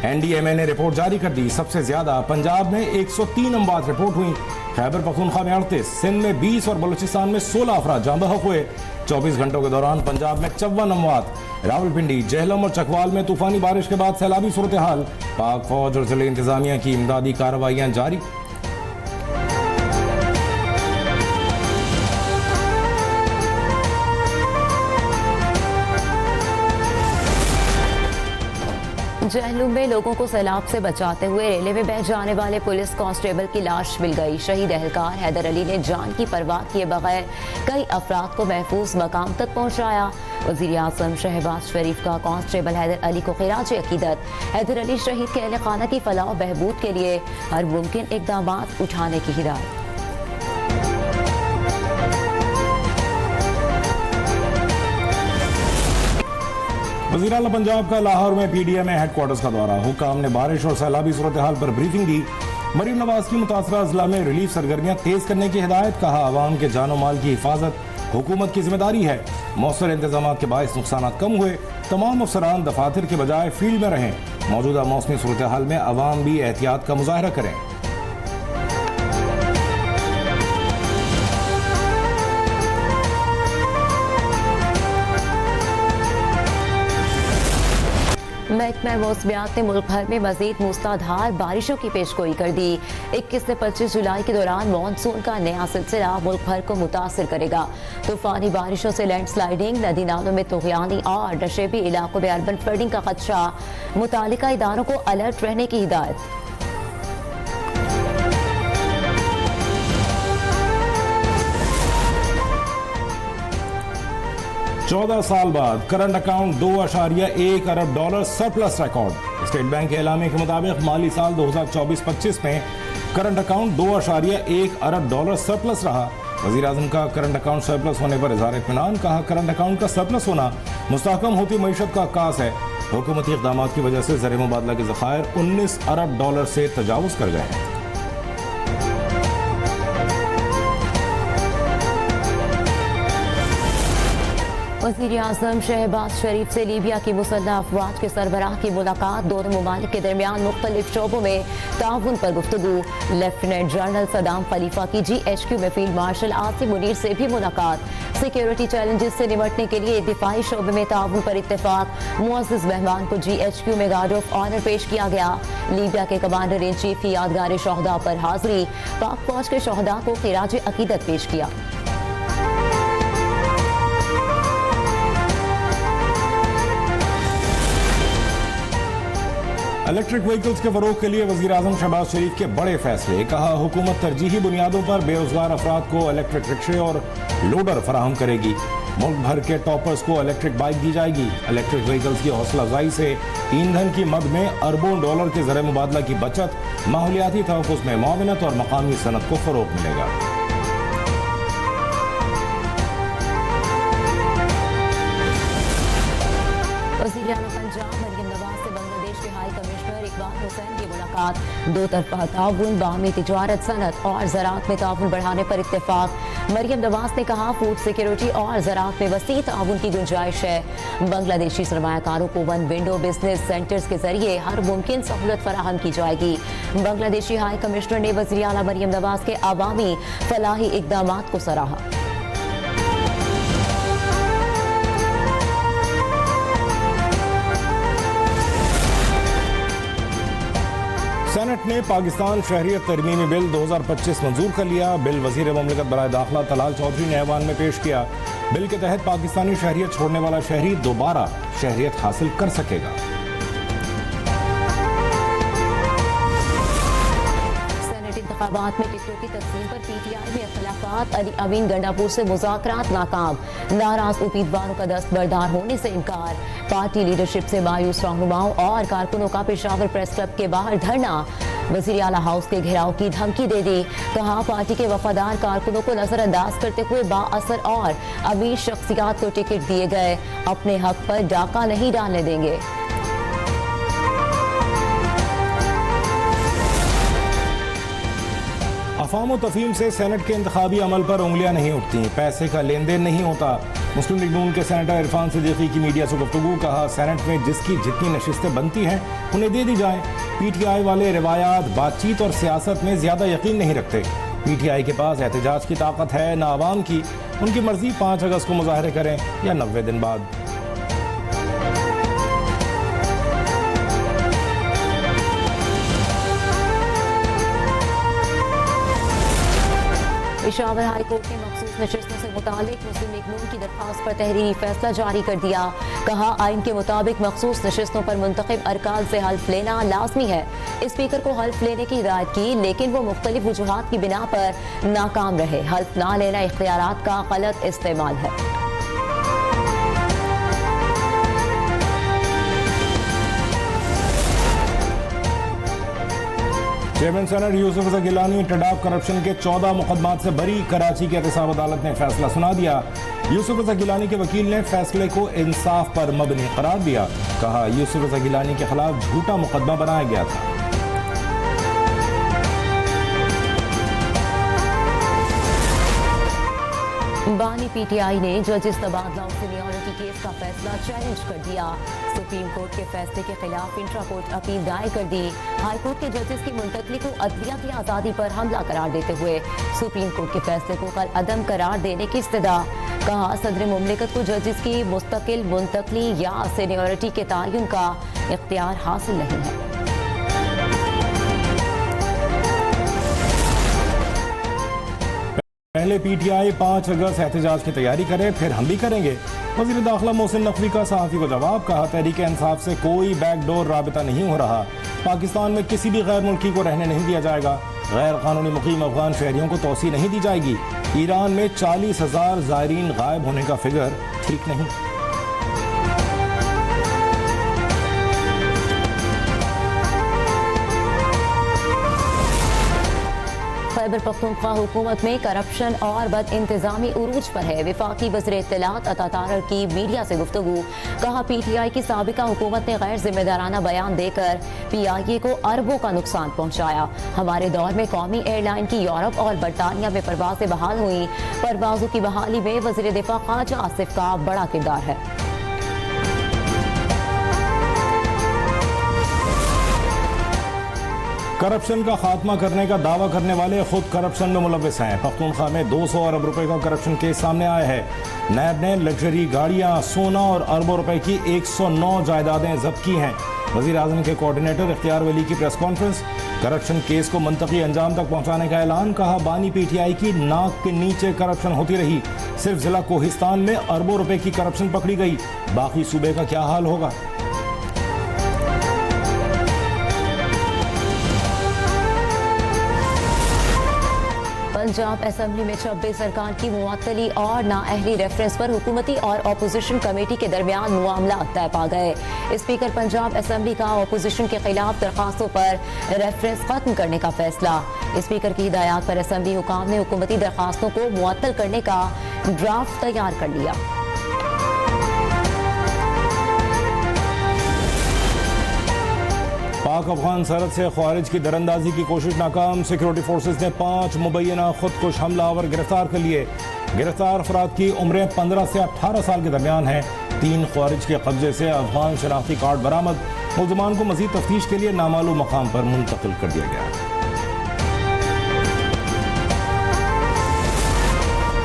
NDMA ने report जारी कर दी। सबसे ज्यादा पंजाब में 103 अमवात रिपोर्ट हुई। खैबर पख्तूनख्वा में 38, सिंध में 20 और बलूचिस्तान में 16 अफराद जाँ बहक हुए। 24 घंटों के दौरान पंजाब में 54 अमवात। रावलपिंडी, जेहलम और चकवाल में तूफानी बारिश के बाद सैलाबी सूरत हाल। पाक फौज और जिले इंतजामिया की इमदादी कार्रवाइयां जारी। जहलुम में लोगों को सैलाब से बचाते हुए रेले में बह जाने वाले पुलिस कांस्टेबल की लाश मिल गई। शहीद एहलकार हैदर अली ने जान की परवाह किए बगैर कई अफराद को महफूज मकाम तक पहुंचाया। वज़ीर आज़म शहबाज शरीफ का कांस्टेबल हैदर अली को खिराज अकीदत। हैदर अली शहीद के अहल खाना की फलाह बहबूद के लिए हर मुमकिन इक़दाम उठाने की हिदायत। वज़ीर आला पंजाब का लाहौर में PDMA हेडक्वार्टर्स का दौरा। हुकाम ने बारिश और सैलाबी सूरत हाल पर ब्रीफिंग दी। मरीम नवाज की मुतासरा अजला में रिलीफ सरगर्मियां तेज करने की हिदायत। कहा, आवाम के जानो माल की हिफाजत हुकूमत की जिम्मेदारी है। मौसर इंतजाम के बायस नुकसान कम हुए। तमाम अफसरान दफातर के बजाय फील्ड में रहें। मौजूदा मौसमी सूरत हाल में अवाम भी एहतियात का मुजाहरा करें। महकमा मौसमियात ने मुल्क भर में मजीद मूसलाधार बारिशों की पेशगोई कर दी। 21 से 25 जुलाई के दौरान मानसून का नया सिलसिला मुल्क भर को मुतासर करेगा। तूफानी बारिशों से लैंडस्लाइडिंग, नदी नालों में तुग़यानी और नशेबी इलाकों में अर्बन फ्लडिंग का खदशा। मुतालिका इदारों को अलर्ट रहने की हिदायत। $14 साल बाद करंट अकाउंट $2.1 अरब सरप्लस रिकॉर्ड। स्टेट बैंक के ऐलामे के मुताबिक माली साल 2024-25 में करंट अकाउंट $2.1 अरब सरप्लस रहा। वज़ीर आज़म का करंट अकाउंट सरप्लस होने पर इज़हार इत्मीनान। कहा, करंट अकाउंट का सरप्लस होना मुस्तहकम होती मईशत का आकाश है। हुकूमती इक़दाम की वजह से ज़र मुबादला के ज़खायर $19 अरब से तजावुज़ कर गए हैं। वज़ीर आज़म शहबाज शरीफ से लीबिया की मुसल्लह अफवाज के सरबराह की मुलाकात। दोनों ममालिक के दरमियान मुख्तलिफ शोबों में ताउन पर गुफ्तगू। लेफ्टिनेंट जनरल सदाम खलीफा की GHQ में फील्ड मार्शल आसिम मुनीर से भी मुलाकात। सिक्योरिटी चैलेंजेस से निपटने के लिए दिफाई शोबे में ताउन पर इत्तेफाक। मुअज़्ज़िज़ मेहमान को GHQ में गार्ड ऑफ ऑनर पेश किया गया। लीबिया के कमांडर इन चीफ की यादगार शोहदा पर हाजिरी। पाक फौज के शोहदा को खिराज अकीदत पेश किया। इलेक्ट्रिक व्हीकल्स के फरोग के लिए वज़ीर आज़म शहबाज शरीफ के बड़े फैसले। कहा, हुकूमत तरजीही बुनियादों पर बेरोजगार अफराद को इलेक्ट्रिक रिक्शे और लोडर फराहम करेगी। मुल्क भर के टॉपर्स को इलेक्ट्रिक बाइक दी जाएगी। इलेक्ट्रिक व्हीकल्स की हौसला अफजाई से ईंधन की मद में अरबों डॉलर के ज़र मुबादला की बचत, माहौलियाती तहफ़्फ़ुज़ में मुआवनत और मकामी सनत को फरोग मिलेगा। वज़ीर आला पंजाब मरियम नवाज से बांग्लादेश के हाई कमिश्नर इकबाल हुसैन की मुलाकात। दो तरफा ताउन, बाहमी तिजारत, सनत और ज़राअत में ताउन बढ़ाने पर इत्तेफाक। मरियम नवाज ने कहा, फूड सिक्योरिटी और ज़राअत में वसी ताउन की गुंजाइश है। बांग्लादेशी सरमायाकारों को वन विंडो बिजनेस सेंटर्स के जरिए हर मुमकिन सहूलत फराहम की जाएगी। बांग्लादेशी हाई कमिश्नर ने वज़ीर आला मरियम नवाज के अवामी फलाही इक़दामात को सराहा। सेनेट ने पाकिस्तान शहरियत तरमीमी बिल 2025 मंजूर कर लिया। बिल वजीर ममलिकत बराए दाखिला तलाल चौधरी ने ऐवान में पेश किया। बिल के तहत पाकिस्तानी शहरियत छोड़ने वाला शहरी दोबारा शहरियत हासिल कर सकेगा। सेनेट इंतखाबात में टिकटों की तकसीम पर PTI में इख्तिलाफात। अली अमीन गंडापुर से मुज़ाकरात नाकाम। नाराज उम्मीदवारों का दस्तबरदार होने से इनकार। पार्टी लीडरशिप से मायूस रहनुमाओं और कारकुनों का पेशावर प्रेस क्लब के बाहर धरना। वज़ीर आला हाउस के घेराव की धमकी दे दी। कहा, पार्टी के वफादार कारकुनों को नजरअंदाज करते हुए बाअसर और अमीर शख्सियात को टिकट दिए गए। अपने हक पर डाका नहीं डालने देंगे। अफाम और तफहीम से सेनेट के इंतखाबी अमल पर उंगलियां नहीं उठती। पैसे का लेन देन नहीं होता। मुस्लिम लीग नून के सेनेटर इरफान सिद्दीकी की मीडिया से गुफ्तगू, कहा सेनेट में जिसकी जितनी नशिस्तें बनती हैं उन्हें दे दी जाएं। पीटीआई वाले रिवायात, बातचीत और सियासत में ज़्यादा यकीन नहीं रखते। पीटीआई के पास एहतजाज की ताकत है ना आवाम की। उनकी मर्जी 5 अगस्त को मुजाहरे करें या 90 दिन बाद। पेशावर हाई कोर्ट ने मखसूस नशिस्तों से मुतालिक मुस्लिम लीग नून की दरख्वास्त पर तहरीरी फैसला जारी कर दिया। कहा, आइन के मुताबिक मखसूस नशिस्तों पर मुंतखब अरकान से हल्फ लेना लाजमी है। स्पीकर को हल्फ लेने की हिदायत की, लेकिन वो मुख्तलिफ वजूहात की बिना पर नाकाम रहे। हल्फ ना लेना इख्तियारात का गलत इस्तेमाल है। चेयरमैन सेनेट यूसुफ रज़ा गिलानी टडाफ करप्शन के 14 मुकदमात से बरी। कराची की एहतसाब अदालत ने फैसला सुना दिया। यूसुफ रज़ा गिलानी के वकील ने फैसले को इंसाफ पर मबनी करार दिया। कहा, यूसुफ रज़ा गिलानी के खिलाफ झूठा मुकदमा बनाया गया था। बानी पीटीआई ने जजेस तबादला और सीनियरिटी केस का फैसला चैलेंज कर दिया। सुप्रीम कोर्ट के फैसले के खिलाफ इंट्रा कोर्ट अपील दायर कर दी। हाई कोर्ट के जजेस की मुंतकली को अदलिया की आज़ादी पर हमला करार देते हुए सुप्रीम कोर्ट के फैसले को कल अदम करार देने की इस्तदा। कहा, सदर मुमलिकत को जजेस की मुस्तकिल मुंतकली या सीनियरिटी के तयन का इख्तियार हासिल नहीं है। पहले पीटीआई 5 अगस्त एहतजाज की तैयारी करे, फिर हम भी करेंगे। वज़ीर दाखिला मोहसिन नकवी का सहाफ़ी को जवाब। कहा, तहरीक इंसाफ से कोई बैकडोर राबिता नहीं हो रहा। पाकिस्तान में किसी भी गैर मुल्की को रहने नहीं दिया जाएगा। गैर कानूनी मुकीम अफगान शहरियों को तोसी नहीं दी जाएगी। ईरान में 40,000 ज़ायरीन गायब होने का फिगर ठीक नहीं। खैबर पख्तूनख्वा हुकूमत में करप्शन और बद इंतजामी उरूज पर है। वफाकी वज़ीर इत्तलात अता तारर की मीडिया से गुफ्तगू। कहा, पीटीआई की साबिका हुकूमत ने गैर जिम्मेदाराना बयान देकर पीआईए को अरबों का नुकसान पहुंचाया। हमारे दौर में कौमी एयरलाइन की यूरोप और बरतानिया में परवाजें बहाल हुई। परवाजों की बहाली में वज़ीर दिफा ख्वाजा आसिफ का बड़ा किरदार है। करप्शन का खात्मा करने का दावा करने वाले खुद करप्शन में मुलव्विस हैं। पख्तूनख्वा में 200 अरब रुपए का करप्शन केस सामने आया है। नैब ने लग्जरी गाड़ियां, सोना और अरबों रुपए की 109 जायदादें जब्त की हैं। वज़ीर आज़म के कोऑर्डिनेटर इख्तियार वली की प्रेस कॉन्फ्रेंस। करप्शन केस को मंतकी अंजाम तक पहुंचाने का ऐलान। कहा, बानी पीटीआई की नाक के नीचे करप्शन होती रही। सिर्फ जिला कोहिस्तान में अरबों रुपए की करप्शन पकड़ी गई। बाकी सूबे का क्या हाल होगा। पंजाब असेंबली में 26 अरकान की मुअत्तली और नाअहली रेफरेंस पर हुकूमती और अपोजिशन कमेटी के दरमियान मामला तय पा गए। स्पीकर पंजाब असेंबली का अपोजिशन के खिलाफ दरखास्तों पर रेफरेंस खत्म करने का फैसला। स्पीकर की हिदायत पर असेंबली हुकाम ने हुकूमती दरखास्तों को मुअत्तल करने का ड्राफ्ट तैयार कर लिया। पाक अफगान सरहद से ख्वारिज की दरअंदाजी की कोशिश नाकाम। सिक्योरिटी फोर्सेज ने 5 मुबैना खुदकुश हमलावर गिरफ्तार कर लिए। गिरफ्तार अफराद की उम्रें 15 से 18 साल के दरमियान हैं। 3 ख्वारिज के कब्जे से अफगान शनाख्ती कार्ड बरामद। मुल्ज़िमान को मज़ीद तफ्तीश के लिए नामालूम मकाम पर मुंतकिल कर दिया गया।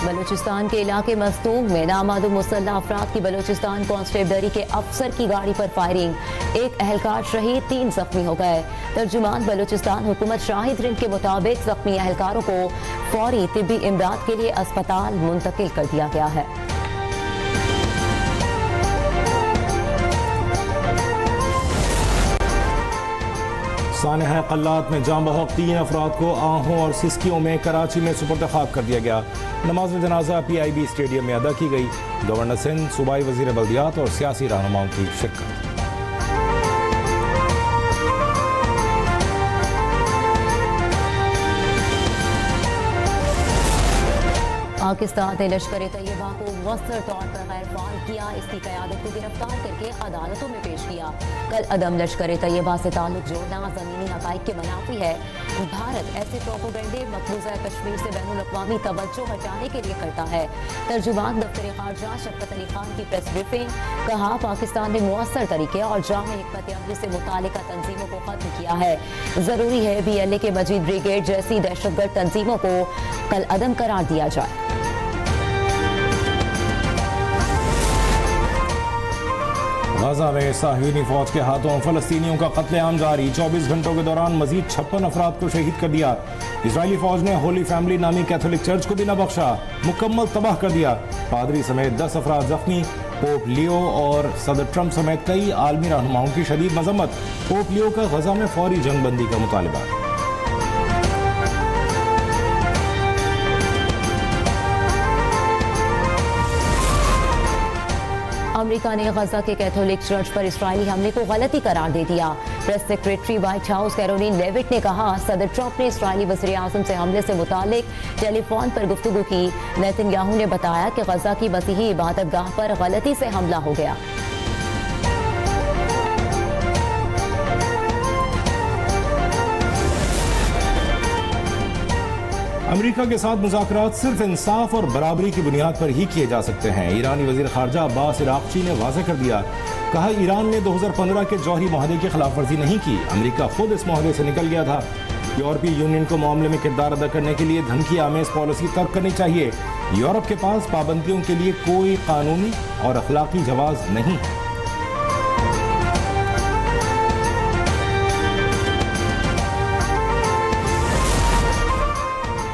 बलूचिस्तान के इलाके मस्तूम में नामालूम मुसल्लह अफराद की बलूचिस्तान कांस्टेबलरी के अफसर की गाड़ी पर फायरिंग। 1 एहलकार शहीद, 3 जख्मी हो गए। तर्जुमान बलूचिस्तान हुकूमत शाहिद रिंद के मुताबिक जख्मी एहलकारों को फौरी तिब्बी इमदाद के लिए अस्पताल मुंतकिल कर दिया गया है। सानहा कल्लात में जाम बहक 3 अफराद को आहों और सिस्कियों में कराची में सुपुर्द खाक कर दिया गया। नमाज जनाजा PIB स्टेडियम में अदा की गई। गवर्नर सिंध, सूबाई वजीर बल्दियात और सियासी रहनुमाओं की शिरकत। पाकिस्तान ने लश्कर तैयबा को मुअस्सर तौर पर गैर फाल किया, इसकी क़यादत को गिरफ्तार करके अदालतों में पेश किया। कल अदम लश्कर तैयबा से ताल्लुक जोड़ना ज़मीनी हक़ाइक़ के मुनाफी है। भारत ऐसे प्रोपेगेंडे मकबूजा कश्मीर से बैनुल-अक़वामी तवज्जो हटाने के लिए करता है। तर्जुमान दफ्तर ख़ारजा शफ़क़त अली खान की प्रेस ब्रीफिंग, कहा पाकिस्तान ने मुअस्सर तरीके और जामे हिकमत अमली से मुतालिका तंजीमों को खत्म किया है। ज़रूरी है BLA के मजीद ब्रिगेड जैसी दहशतगर्द तंजीमों को कल अदम करार दिया जाए। गाजा में साहिनी फौज के हाथों फलस्तीनियों का कत्लेआम जारी, 24 घंटों के दौरान मजीद 56 अफराद को शहीद कर दिया। इजरायली फौज ने होली फैमिली नामी कैथोलिक चर्च को भी न बख्शा, मुकम्मल तबाह कर दिया। पादरी समेत 10 अफराद जख्मी। पोप लियो और सदर ट्रंप समेत कई आलमी रहनुमाओं की शदीद मजम्मत। पोप लियो का गजा में फौरी जंगबंदी का मुतालबा। अमेरिका ने गजा के कैथोलिक चर्च पर इस्राएली हमले को गलती करार दे दिया। Press secretary white house Karoline Leavitt ने कहा, सदर ट्रंप ने इस्राएली वज़ीर आज़म से हमले से मुतालिक टेलीफोन पर गुफ्तगू की। नेतन्याहू ने बताया कि गजा की मसीही इबादतगाह पर गलती से हमला हो गया। अमेरिका के साथ मुज़ाकरात सिर्फ इंसाफ और बराबरी की बुनियाद पर ही किए जा सकते हैं। ईरानी वज़ीर ख़ारजा अब्बास इराक़ची ने वाज़ेह कर दिया, कहा ईरान ने 2015 के जौहरी मुआहदे की खिलाफ वर्जी नहीं की, अमेरिका खुद इस मुआहदे से निकल गया था। यूरोपीय यूनियन को मामले में किरदार अदा करने के लिए धमकी आमेज पॉलिसी तर्क करनी चाहिए। यूरोप के पास पाबंदियों के लिए कोई कानूनी और अखलाकी जवाब नहीं है।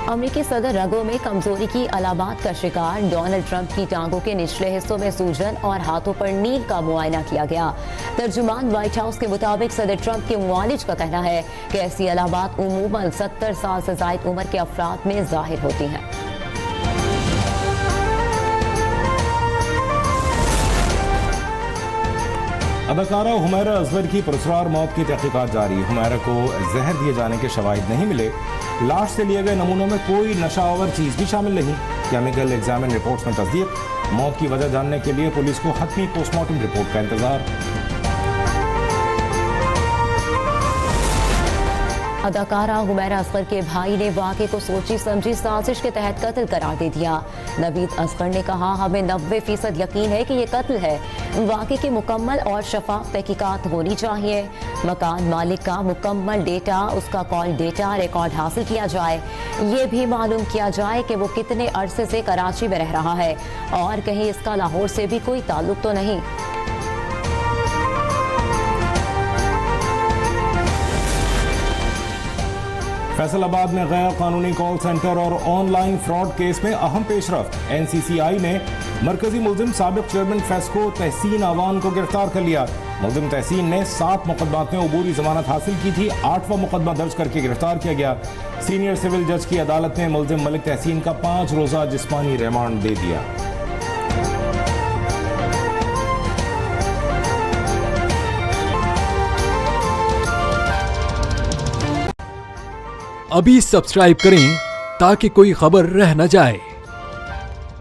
अमेरिकी सदर रगों में कमजोरी की अलामात का शिकार। डोनाल्ड ट्रंप की टांगों के निचले हिस्सों में सूजन और हाथों पर नील का मुआयना किया गया। तर्जुमान व्हाइट हाउस के मुताबिक सदर ट्रंप के मुआलिज का कहना है कि ऐसी अलामात उमूमन 70 साल से ज़ायद उम्र के अफराद में जाहिर होती हैं। अदाकारा हुमैरा अजहर की पुरस्कार मौत की तहकीकात जारी। हुमैरा को जहर दिए जाने के शवाहिद नहीं मिले। लाश से लिए गए नमूनों में कोई नशावर चीज भी शामिल नहीं। केमिकल एग्जामिन रिपोर्ट्स में तस्दीक। मौत की वजह जानने के लिए पुलिस को हतमी पोस्टमार्टम रिपोर्ट का इंतजार। अदाकारा हुमैरा असगर के भाई ने वाक़े को सोची समझी साजिश के तहत कत्ल करार दे दिया। नवीद असगर ने कहा, हमें 90% यकीन है कि ये कत्ल है। वाक़े की मुकम्मल और शफाफ तहकीकात होनी चाहिए। मकान मालिक का मुकम्मल डेटा, उसका कॉल डेटा रिकॉर्ड हासिल किया जाए। ये भी मालूम किया जाए कि वो कितने अरसे से कराची में रह रहा है और कहीं इसका लाहौर से भी कोई ताल्लुक तो नहीं। फैसलाबाद में गैर कानूनी कॉल सेंटर और ऑनलाइन फ्रॉड केस में अहम पेशरफ्त। NCCI ने मरकजी मुल्जिम साबिक चेयरमैन फेस्को तहसीन आवान को गिरफ्तार कर लिया। मुल्जिम तहसीन ने 7 मुकदमात में अबूरी जमानत हासिल की थी। 8वां मुकदमा दर्ज करके गिरफ्तार किया गया। सीनियर सिविल जज की अदालत ने मुल्जिम मलिक तहसीन का 5 रोजा जिस्मानी रिमांड दे दिया। अभी सब्सक्राइब करें ताकि कोई खबर रह न जाए।